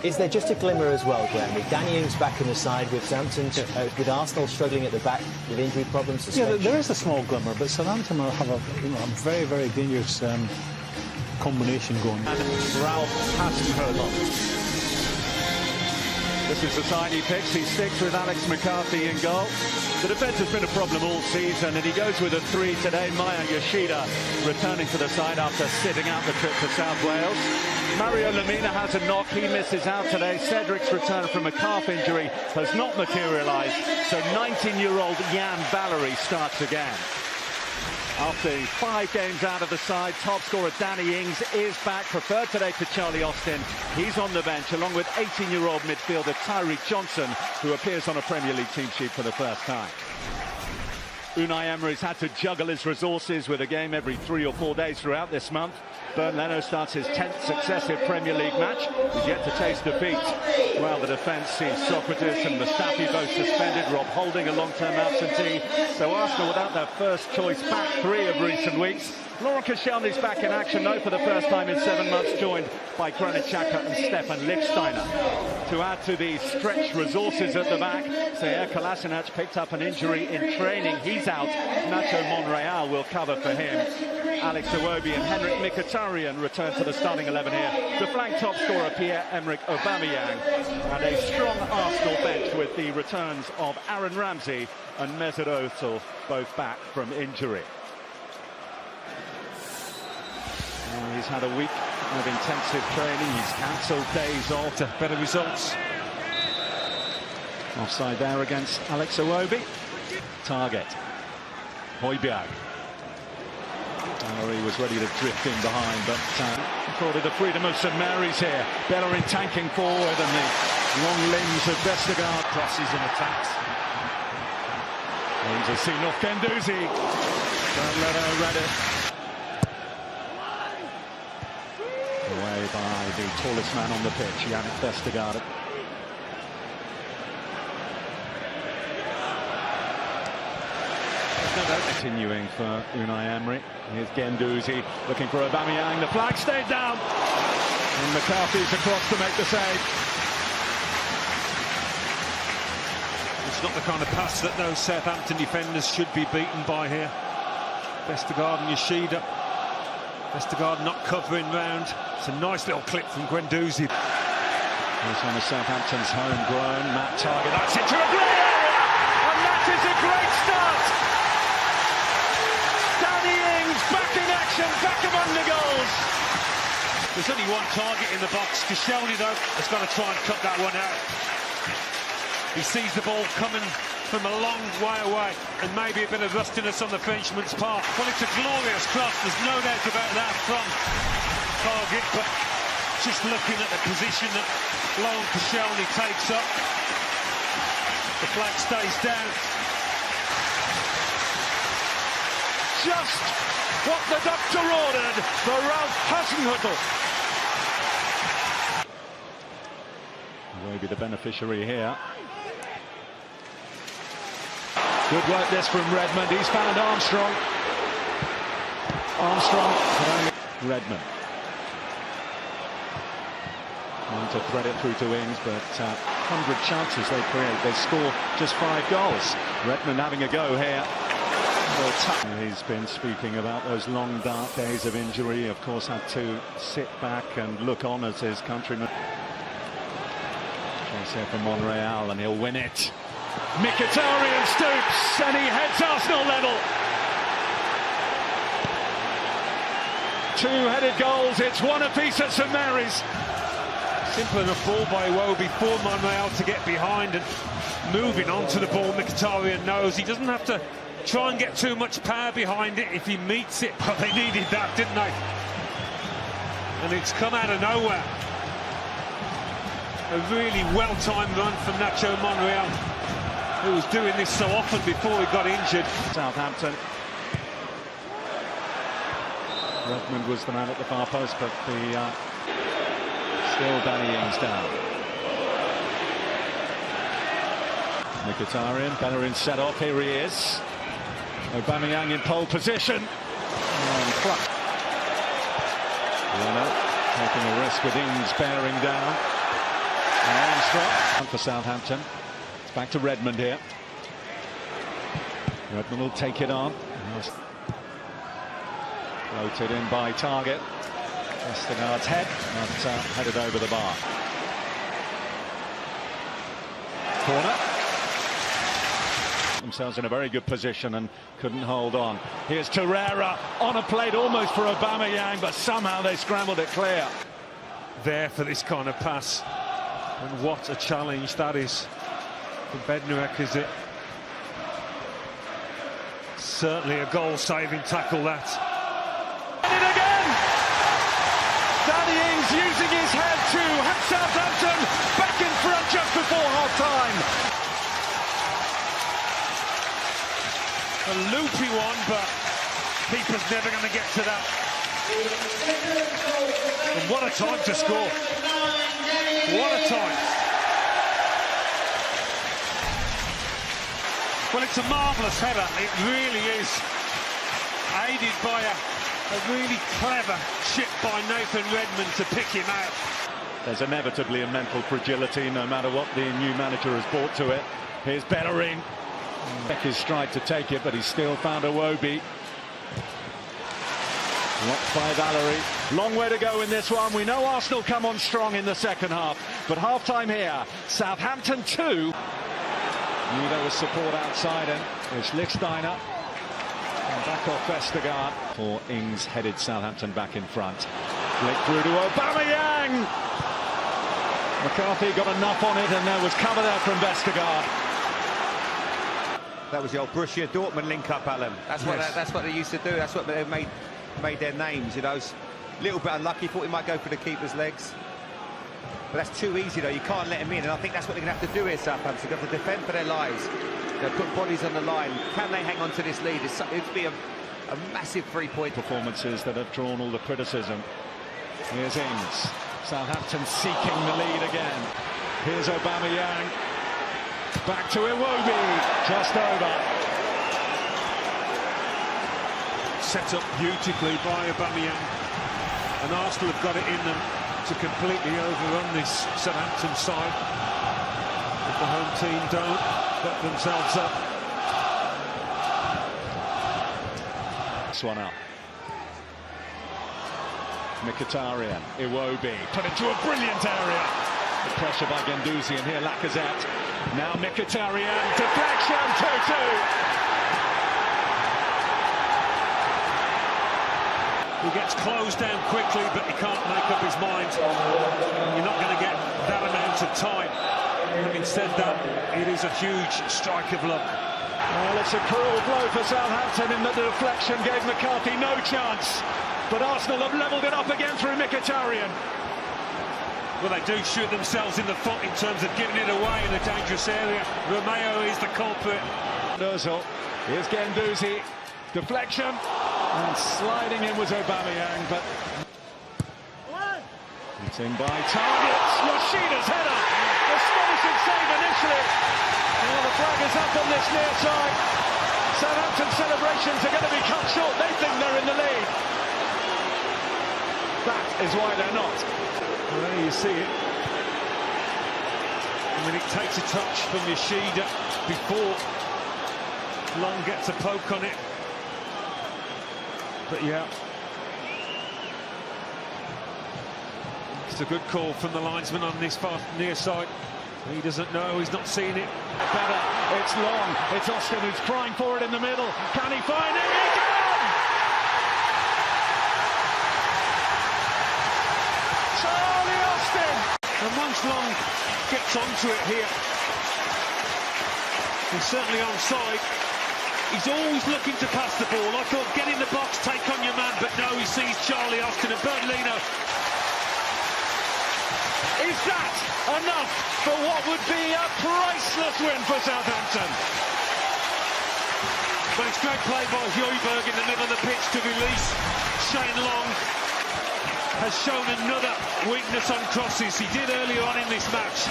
Is there just a glimmer as well, Graham, with Danny Ings back in the side, with Southampton, with Arsenal struggling at the back with injury problems? Yeah, there is a small glimmer, but Southampton have a very, very dangerous combination going. And Ralph Hasenhüttl. This is the side he picks. He sticks with Alex McCarthy in goal. The defence has been a problem all season, and he goes with a 3 today. Maya Yoshida returning to the side after sitting out the trip to South Wales. Mario Lemina has a knock. He misses out today. Cedric's return from a calf injury has not materialised. So 19-year-old Jan Valery starts again. After 5 games out of the side, top scorer Danny Ings is back, preferred today to Charlie Austin. He's on the bench, along with 18-year-old midfielder Tyreek Johnson, who appears on a Premier League team sheet for the first time. Unai Emery's had to juggle his resources with a game every 3 or 4 days throughout this month. Bernd Leno starts his 10th successive Premier League match. He's yet to taste defeat. Well, the defence sees Socrates and Mustafi both suspended. Rob Holding, a long-term absentee. So Arsenal without their first choice back 3 of recent weeks. Laurent Koscielny's back in action now for the first time in 7 months, joined by Granit Xhaka and Stefan Lichtsteiner. To add to the stretched resources at the back, Seir Kolasinac picked up an injury in training. He's out. Nacho Monreal will cover for him. Alex Iwobi and Henrik Mkhitaryan return to the starting 11 here. The flank top scorer Pierre-Emerick Aubameyang, and a strong Arsenal bench with the returns of Aaron Ramsey and Mesut Ozil, both back from injury. He's had a week of intensive training. He's cancelled days off to better results. Offside there against Alex Iwobi. Target. Højbjerg. Valery was ready to drift in behind, but accorded the freedom of St Mary's here. Bellerin tanking forward, and the long limbs of Vestergaard. Crosses and attacks. Aims a seen off Guendouzi. Don't let her read it. Away by the tallest man on the pitch, Yannick Vestergaard. Continuing for Unai Emery. Here's Guendouzi looking for Aubameyang. The flag stayed down, and McCarthy's across to make the save. It's not the kind of pass that those Southampton defenders should be beaten by here. Vestergaard and Yoshida. Vestergaard not covering round. It's a nice little clip from Guendouzi. Here's one of Southampton's homegrown. Matt Target. That's into a great area, and that is a great start. Danny Ings back in action, back among the goals. There's only one target in the box. Koscielny, though, has got to try and cut that one out. He sees the ball coming from a long way away, and maybe a bit of rustiness on the Frenchman's part. Well, it's a glorious cross, there's no doubt about that from Target, but just looking at the position that Laurent Koscielny takes up, the flag stays down. Just what the doctor ordered for Ralph Hasenhüttl. Maybe the beneficiary here. Good work this from Redmond. He's found Armstrong. Redmond. Trying to thread it through to Ings, but 100 chances they create. They score just 5 goals. Redmond having a go here. He's been speaking about those long, dark days of injury. Of course, had to sit back and look on as his countrymen. Chase here from Monreal, and he'll win it. Mkhitaryan stoops, and he heads Arsenal level. 2-headed goals. It's one apiece at St Mary's. Simple enough ball by Iwobi for Monreal to get behind, and moving on to the ball, Mkhitaryan knows he doesn't have to try and get too much power behind it if he meets it. But they needed that, didn't they? And it's come out of nowhere. A really well-timed run from Nacho Monreal, who was doing this so often before he got injured. Southampton. Redmond was the man at the far post, but still Danny Ings down. Mkhitaryan, Bellerin set off, here he is. Aubameyang in pole position. Leno taking a risk with Ings bearing down. Armstrong for Southampton. It's back to Redmond here. Redmond will take it on. Floated in by Target. Vestergaard's head, but headed over the bar. Corner. Themselves in a very good position and couldn't hold on. Here's Torreira on a plate almost for Aubameyang, but somehow they scrambled it clear. There for this kind of pass. And what a challenge that is for Bednarek, is it? Certainly a goal-saving tackle, that. And it again! Danny Ings using his head to have Southampton back in front just before half-time. A loopy one, but keeper's never going to get to that. And what a time to score. What a time. Well, it's a marvellous header. It really is. Aided by a really clever chip by Nathan Redmond to pick him out. There's inevitably a mental fragility no matter what the new manager has brought to it. Here's Bellerin. Back his stride to take it, but he's still found Iwobi. Blocked by Valerie. Long way to go in this one. We know Arsenal come on strong in the second half, but half-time here, Southampton 2. Knew there was support outside him. It's Lichtsteiner. And back off Vestergaard. For Ings headed Southampton back in front. Flick through to Aubameyang. McCarthy got enough on it, and there was cover there from Vestergaard. That was the old Borussia Dortmund link-up, Alan. That's what they used to do. That's what they made their names, you know. A little bit unlucky, thought he might go for the keeper's legs. But that's too easy, though. You can't let him in, and I think that's what they're going to have to do here, Southampton. They've got to defend for their lives. They'll put bodies on the line. Can they hang on to this lead? It'd be a massive three-point performances that have drawn all the criticism. Here's Ings. Southampton seeking the lead again. Here's Aubameyang. Back to Iwobi. Just over. Set up beautifully by Aubameyang, and Arsenal have got it in them to completely overrun this Southampton side if the home team don't let themselves up. This one up. Mkhitaryan, Iwobi, put into a brilliant area. The pressure by Guendouzi, and here Lacazette. Now Mkhitaryan, deflection, 2-2. He gets closed down quickly, but he can't make up his mind. You're not going to get that amount of time. Having said that, it is a huge strike of luck. Well, it's a cruel blow for Southampton in that the deflection gave McCarthy no chance. But Arsenal have levelled it up again through Mkhitaryan. Well, they do shoot themselves in the foot in terms of giving it away in a dangerous area. Romeo is the culprit. Ozil. Here's Guendouzi. Deflection. And sliding in was Aubameyang, but it's in by Target. Yoshida's header. Astonishing save initially. Well, the flag is up on this near side. Southampton celebrations are going to be cut short. They think they're in the lead. That is why they're not. Well, there you see it. I mean, it takes a touch from Yoshida before Long gets a poke on it. But yeah, it's a good call from the linesman on this far near side. He doesn't know, he's not seen it. Better, it's Long, it's Austin who's crying for it in the middle. Can he find it? He can! Charlie Austin! And once Long gets onto it here, he's certainly onside. He's always looking to pass the ball. I thought, get in the box, take on your man, but no, he sees Charlie Austin and Bertolino. Is that enough for what would be a priceless win for Southampton? But it's great play by Højbjerg in the middle of the pitch to release Shane Long. Has shown another weakness on crosses. He did earlier on in this match.